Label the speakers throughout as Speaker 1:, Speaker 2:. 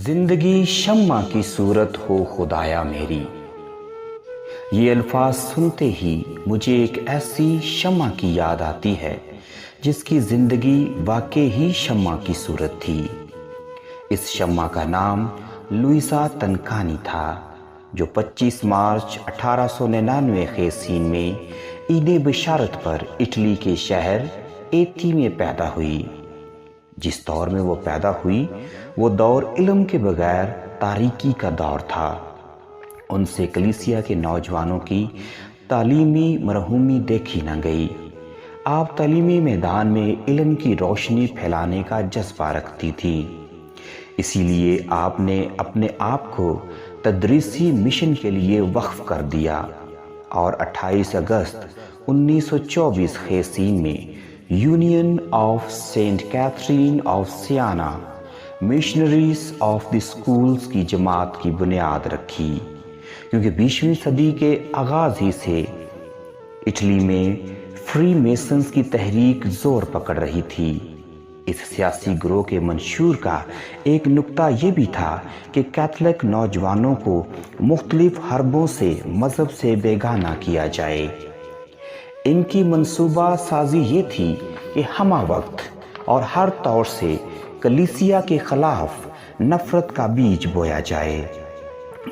Speaker 1: जिंदगी शम्मा की सूरत हो खुदाया मेरी। ये अल्फाज सुनते ही मुझे एक ऐसी शम्मा की याद आती है जिसकी जिंदगी वाकई ही शम्मा की सूरत थी। इस शम्मा का नाम लुइसा तनकानी था, जो 25 मार्च 1899 खेसीन में ईद बशारत पर इटली के शहर एथी में पैदा हुई। जिस दौर में वो पैदा हुई वो दौर इल्म के बगैर तारीकी का दौर था। उनसे कलीसिया के नौजवानों की तालीमी मरहूमी देखी न गई। आप तालीमी मैदान में इल्म की रोशनी फैलाने का जज्बा रखती थी, इसीलिए आपने अपने आप को तदरीसी मिशन के लिए वक्फ कर दिया और 28 अगस्त 1924 खेसीन में union of Saint Catherine of Siena missionaries of the schools की जमात की बुनियाद रखी, क्योंकि 20वीं सदी के आगाज ही से इटली में फ्री मेसन्स की तहरीक जोर पकड़ रही थी। इस सियासी गिरोह के मंशूर का एक नुक्ता ये भी था कि कैथलिक नौजवानों को मुख्तलिफ हरबों से मजहब से बेगाना किया जाए। इनकी मंसूबा साजी ये थी कि हमा वक्त और हर तौर से कलीसिया के खिलाफ नफरत का बीज बोया जाए,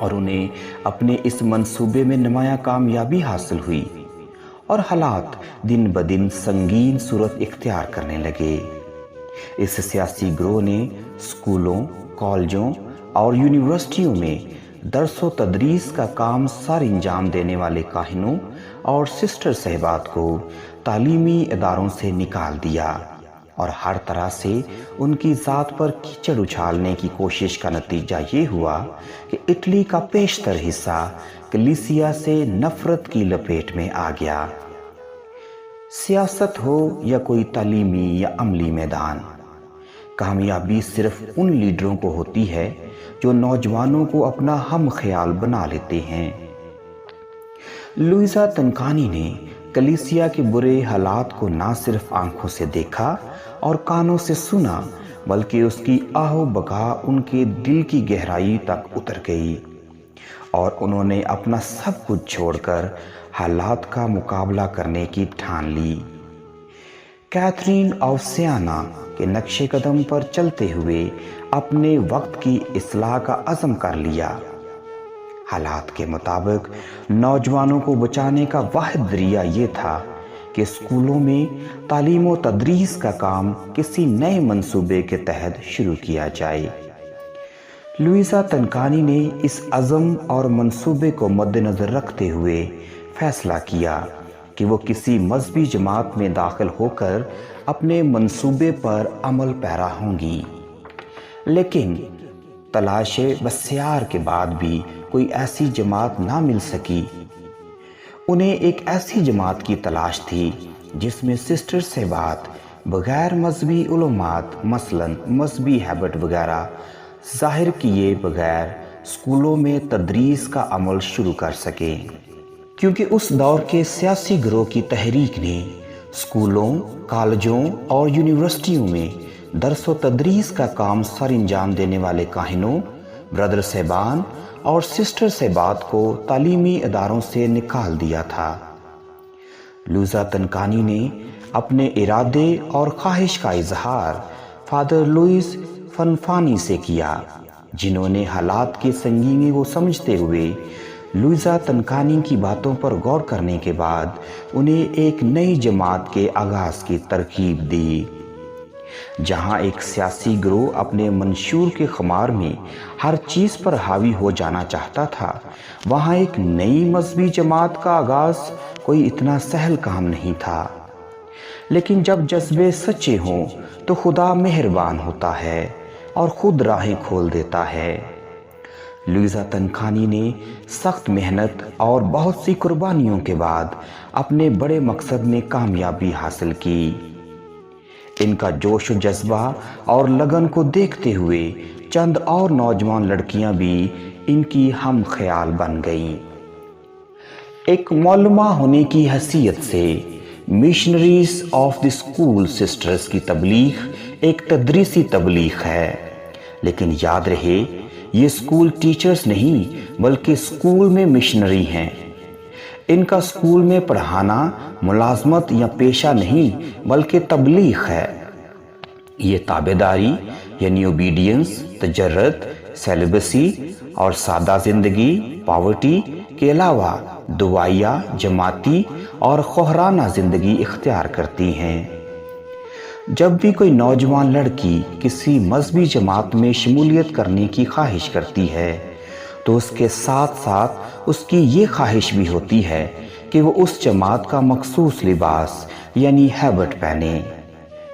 Speaker 1: और उन्हें अपने इस मंसूबे में नुमायां कामयाबी हासिल हुई और हालात दिन ब दिन संगीन सूरत इख्तियार करने लगे। इस सियासी गिरोह ने स्कूलों, कॉलेजों और यूनिवर्सिटियों में दरसो तदरीस का काम सर अंजाम देने वाले काहिनों और सिस्टर साहिबात को तालीमी इदारों से निकाल दिया और हर तरह से उनकी ज़ात पर कीचड़ उछालने की कोशिश का नतीजा ये हुआ कि इटली का पेशतर हिस्सा कलीसिया से नफरत की लपेट में आ गया। सियासत हो या कोई तालीमी या अमली मैदान, कामयाबी सिर्फ उन लीडरों को होती है जो नौजवानों को अपना हम ख्याल बना लेते हैं। लुइसा तनकानी ने कलीसिया के बुरे हालात को ना सिर्फ आंखों से देखा और कानों से सुना, बल्कि उसकी आहो बका उनके दिल की गहराई तक उतर गई और उन्होंने अपना सब कुछ छोड़कर हालात का मुकाबला करने की ठान ली। कैथरीन ऑफ सियाना के नक्शे कदम पर चलते हुए अपने वक्त की इस्लाह का अज़म कर लिया। हालात के मुताबिक नौजवानों को बचाने का वाहिद ज़रिया ये था कि स्कूलों में तालीम व तदरीस का काम किसी नए मंसूबे के तहत शुरू किया जाए। लुइसा तनकानी ने इस अज़म और मंसूबे को मद्देनज़र रखते हुए फैसला किया कि वो किसी मजहबी जमात में दाखिल होकर अपने मंसूबे पर अमल पैरा होंगी, लेकिन तलाश बस्यार के बाद भी कोई ऐसी जमात ना मिल सकी। उन्हें एक ऐसी जमात की तलाश थी जिसमें सिस्टर साहिबात बगैर मजहबी उलूमात मसलन मजहबी हैबिट वगैरह जाहिर किए बगैर स्कूलों में तदरीस का अमल शुरू कर सकें, क्योंकि उस दौर के सियासी गिरोह की तहरीक ने स्कूलों, कॉलेजों और यूनिवर्सिटियों में दरस व तदरीस का काम सर अंजाम देने वाले काहिनों, ब्रदर साहिबान और सिस्टर साहिबात को तालीमी इदारों से निकाल दिया था। लुइसा तनकानी ने अपने इरादे और ख्वाहिश का इजहार फादर लुइस फनफानी से किया, जिन्होंने हालात की संगीनी को समझते हुए लुइसा तनकानी की बातों पर गौर करने के बाद उन्हें एक नई जमात के आगाज की तरकीब दी। जहां एक सियासी गिरोह अपने मंशूर के खुमार में हर चीज पर हावी हो जाना चाहता था, वहां एक नई मजहबी जमात का आगाज कोई इतना सहल काम नहीं था। लेकिन जब जज्बे सच्चे हों तो खुदा मेहरबान होता है और खुद राहें खोल देता है। लुइसा तनकानी ने सख्त मेहनत और बहुत सी कुर्बानियों के बाद अपने बड़े मकसद में कामयाबी हासिल की। इनका जोश जज्बा और लगन को देखते हुए चंद और नौजवान लड़कियां भी इनकी हम ख्याल बन गईं। एक मौलमा होने की हैसियत से missionaries of the school sisters की तबलीग एक तदरीसी तबलीग है, لیکن یاد رہے یہ اسکول ٹیچرز نہیں بلکہ اسکول میں مشنری ہیں۔ ان کا اسکول میں پڑھانا ملازمت یا پیشہ نہیں بلکہ تبلیغ ہے۔ یہ تابعداری یعنی اوبیڈینس، تجرد، سیلیبسی اور سادہ زندگی، پاورٹی کے علاوہ دعائیہ، جماعتی اور خواہرانہ زندگی اختیار کرتی ہیں۔ جب بھی کوئی نوجوان لڑکی کسی مذہبی جماعت میں شمولیت کرنے کی خواہش کرتی ہے تو اس کے ساتھ ساتھ اس کی یہ خواہش بھی ہوتی ہے کہ وہ اس جماعت کا مخصوص لباس یعنی ہیبٹ پہنے،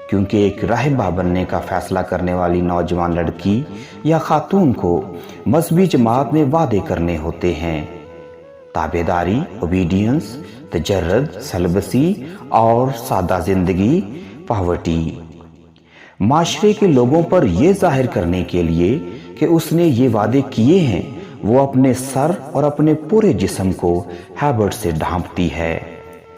Speaker 1: کیونکہ ایک راہبہ بننے کا فیصلہ کرنے والی نوجوان لڑکی یا خاتون کو مذہبی جماعت میں وعدے کرنے ہوتے ہیں۔ تابعداری، اوبیڈینس، تجرد، سیلیبسی اور سادہ زندگی، پاورٹی، معاشرے کے لوگوں پر یہ ظاہر کرنے کے لیے کہ اس نے یہ وعدے کیے ہیں، وہ اپنے سر اور اپنے پورے جسم کو ہیبٹ سے ڈھانپتی ہے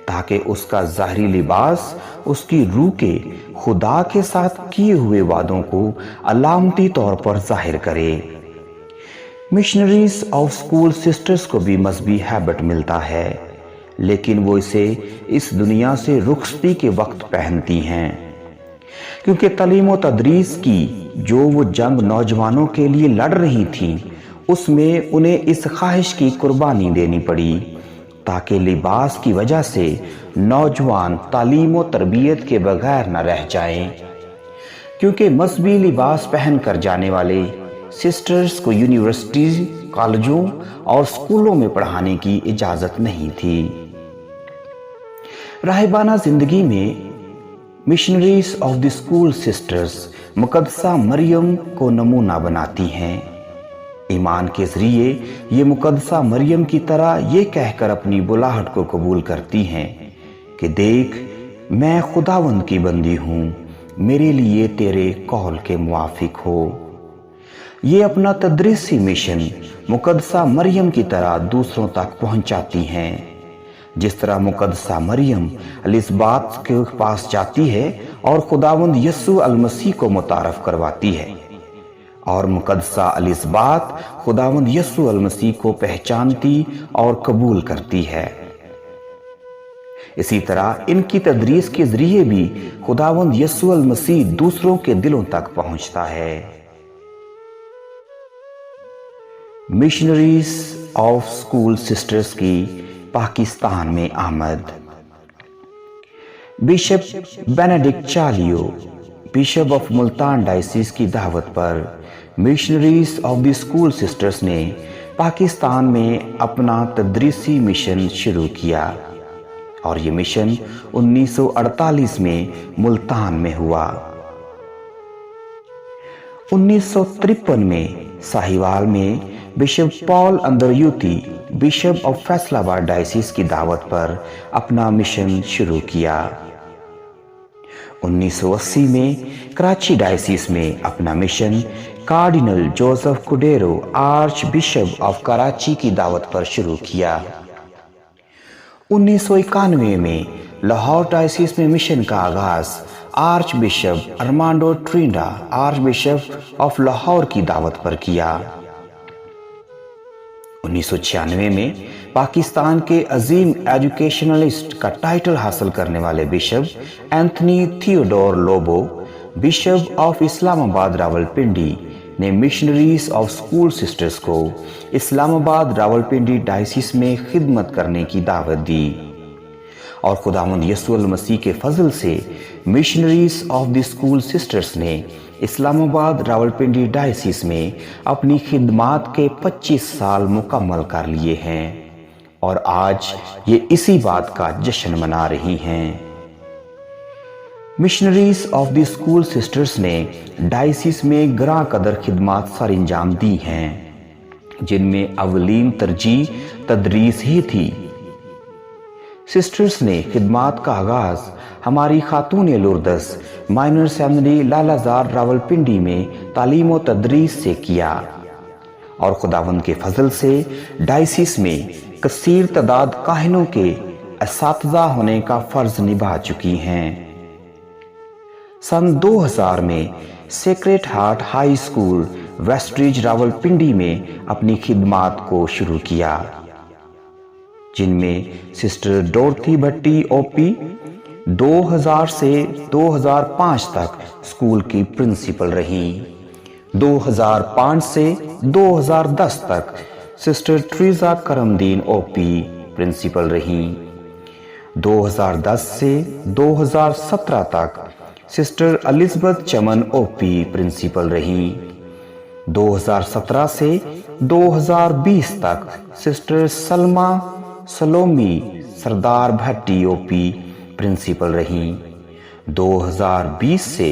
Speaker 1: تاکہ اس کا ظاہری لباس اس کی روح کے خدا کے ساتھ کیے ہوئے وعدوں کو علامتی طور پر ظاہر کرے۔ مشنریز آف اسکول سسٹرز کو بھی مذہبی ہیبٹ ملتا ہے، لیکن وہ اسے اس دنیا سے رخصتی کے وقت پہنتی ہیں، کیونکہ تعلیم و تدریس کی جو وہ جنگ نوجوانوں کے لیے لڑ رہی تھیں اس میں انہیں اس خواہش کی قربانی دینی پڑی تاکہ لباس کی وجہ سے نوجوان تعلیم و تربیت کے بغیر نہ رہ جائیں، کیونکہ مذہبی لباس پہن کر جانے والے سسٹرز کو یونیورسٹی، کالجوں اور اسکولوں میں پڑھانے کی اجازت نہیں تھی۔ راہبانہ زندگی میں missionaries of the school sisters مقدسہ مریم کو نمونہ بناتی ہیں۔ ایمان کے ذریعے یہ مقدسہ مریم کی طرح یہ کہہ کر اپنی بلاہٹ کو قبول کرتی ہیں کہ دیکھ میں خداوند کی بندی ہوں، میرے لیے تیرے قول کے موافق ہو۔ یہ اپنا تدریسی مشن مقدسہ مریم کی طرح دوسروں تک پہنچاتی ہیں، جس طرح مقدسہ مریم الزبات کے پاس جاتی ہے اور خداوند یسوع المسیح کو متعارف کرواتی ہے، اور مقدسہ الزبات خداوند یسوع المسیح کو پہچانتی اور قبول کرتی ہے۔ اسی طرح ان کی تدریس کے ذریعے بھی خداوند یسوع المسیح دوسروں کے دلوں تک پہنچتا ہے۔ مشنریز آف اسکول سسٹرز کی پاکستان میں آمد۔ Bishop Benedict Cialeo, bishop of Multan diocese کی دعوت پر missionaries of the school sisters نے پاکستان میں اپنا تدریسی مشن شروع کیا، اور یہ مشن 1948 میں ملتان میں ہوا۔ 1953 میں ساہیوال میں bishop Paul Andreotti, bishop of Faisalabad diocese کی دعوت پر اپنا مشن شروع کیا۔ 1980 میں کراچی ڈائسس میں اپنا mission cardinal Joseph Cordeiro, archbishop of Karachi کی دعوت پر شروع کیا۔ 1991 میں لاہور ڈائسس میں مشن کا آغاز archbishop Armando Trindade, archbishop of Lahore کی دعوت پر کیا۔ 1996 میں پاکستان کے عظیم ایجوکیشنلسٹ کا ٹائٹل حاصل کرنے والے bishop Anthony Theodore Lobo, bishop of Islamabad Rawalpindi نے مشنریز آف اسکول سسٹرز کو اسلام آباد راولپنڈی ڈائسس میں خدمت کرنے کی دعوت دی، اور خداوند یسوع المسیح کے فضل سے missionaries of the school sisters نے اسلام آباد راولپنڈی ڈائسس میں اپنی خدمات کے 25 سال مکمل کر لیے ہیں، اور آج یہ اسی بات کا جشن منا رہی ہیں۔ Missionaries of the school sisters نے ڈائسس میں گراں قدر خدمات سر انجام دی ہیں، جن میں اولین ترجیح تدریس ہی تھی۔ سسٹرز نے خدمات کا آغاز ہماری خاتون لوردس مائنر سیمنری لالہ زار راولپنڈی میں تعلیم و تدریس سے کیا، اور خداوند کے فضل سے ڈائسس میں کثیر تعداد کاہنوں کے اساتذہ ہونے کا فرض نبھا چکی ہیں۔ सन 2000 में sacred heart high school Westridge Rawalpindi में अपनी खिदमात को शुरू किया, जिनमें सिस्टर डोरथी भट्टी ओपी 2000 से 2005 तक स्कूल की प्रिंसिपल रहीं। 2005 से 2010 तक sister Treesa Karamdin OP principal रहीं। 2010 से 2017 तक sister Elizabeth Chaman OP principal रहीं। 2017 से 2020 तक सिस्टर सलमा सलोमी सरदार भट्टी ओपी प्रिंसिपल रहीं। 2020 से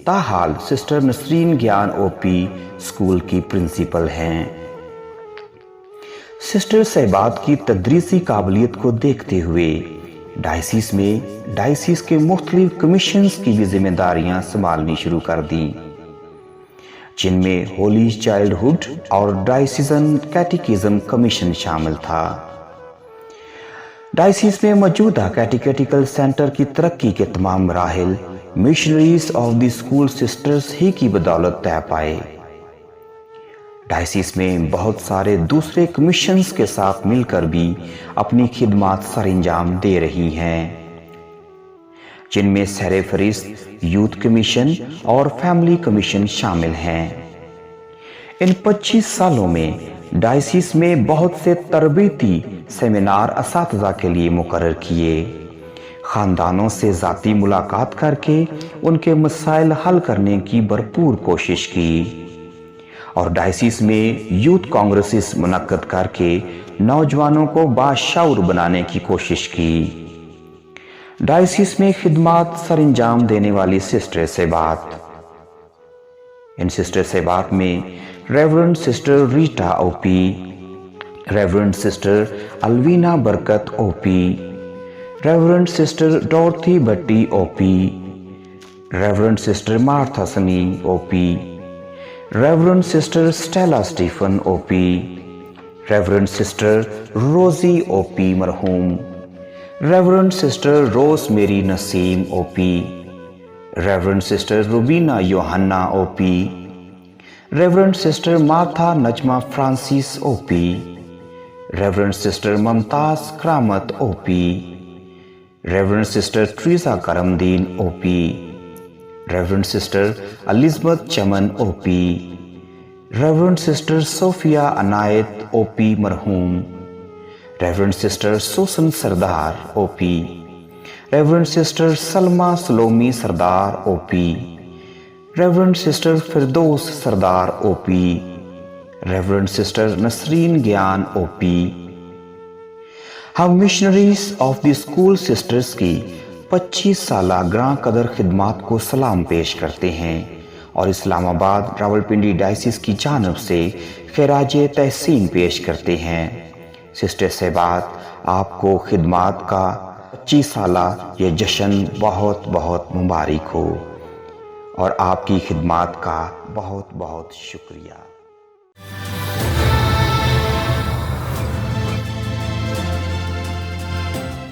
Speaker 1: ताहाल सिस्टर नसरीन ज्ञान ओपी स्कूल की प्रिंसिपल हैं। सिस्टर सहबात की तदरीसी काबिलियत को देखते हुए डायसिस में डायसिस के मुख्तलिफ कमीशंस की भी जिम्मेदारियां संभालनी शुरू कर दी, जिनमें होली चाइल्डहुड और डायसिजन कैटिकिज्म कमीशन शामिल था। डायसिस में मौजूदा कैटिकेटिकल सेंटर की तरक्की के तमाम मराहिल missionaries of the school sisters ही की बदौलत तय पाए। डायसिस में बहुत सारे दूसरे कमीशंस के साथ मिलकर भी अपनी खिदमात सरअंजाम दे रही हैं, जिनमें सरे फरिश्त यूथ कमीशन और फैमिली कमीशन शामिल हैं। इन 25 सालों में डायसिस में बहुत से तरबीती सेमिनार असातिज़ा के लिए मुकर्रर किए, खानदानों से ज़ाती मुलाकात करके उनके मसाइल हल करने की भरपूर कोशिश की और डायसिस में यूथ कांग्रेसेस मुनक्कद करके नौजवानों को बाशऊर बनाने की कोशिश की। डायसिस में खिदमात सरअंजाम देने वाली सिस्टर सहबात, इन सिस्टर सहबात में reverend sister Rita OP, reverend sister Alvina Barkat OP, reverend sister Dorothy Bhatti OP, reverend sister Martha Sunny OP, reverend sister Stella Stephen OP, reverend sister Rosy OP मरहूम, reverend sister Rose Mary Naseem OP, reverend sister Rubina Yohanna OP, reverend sister Martha Najma Francis OP, reverend sister Mumtaz Karamat OP, reverend sister Treesa Karamdin OP, reverend sister Elizabeth Chaman OP, reverend sister Sophia Inayat OP मरहूम, reverend sister Susan सरदार OP, reverend sister Salma सलोमी सरदार OP, reverend sister फिरदौस सरदार OP, reverend sister Nasreen ज्ञान OP. हम missionaries of the school sisters की 25 साला ग्रां कदर खिदमात को सलाम पेश करते हैं और इस्लामाबाद रावलपिंडी डायसिस की जानब से खिराज तहसीन पेश करते हैं। सिस्टर सहबात, आपको खिदमात का 25 साला ये जश्न बहुत बहुत मुबारक हो और आपकी खिदमात का बहुत बहुत शुक्रिया।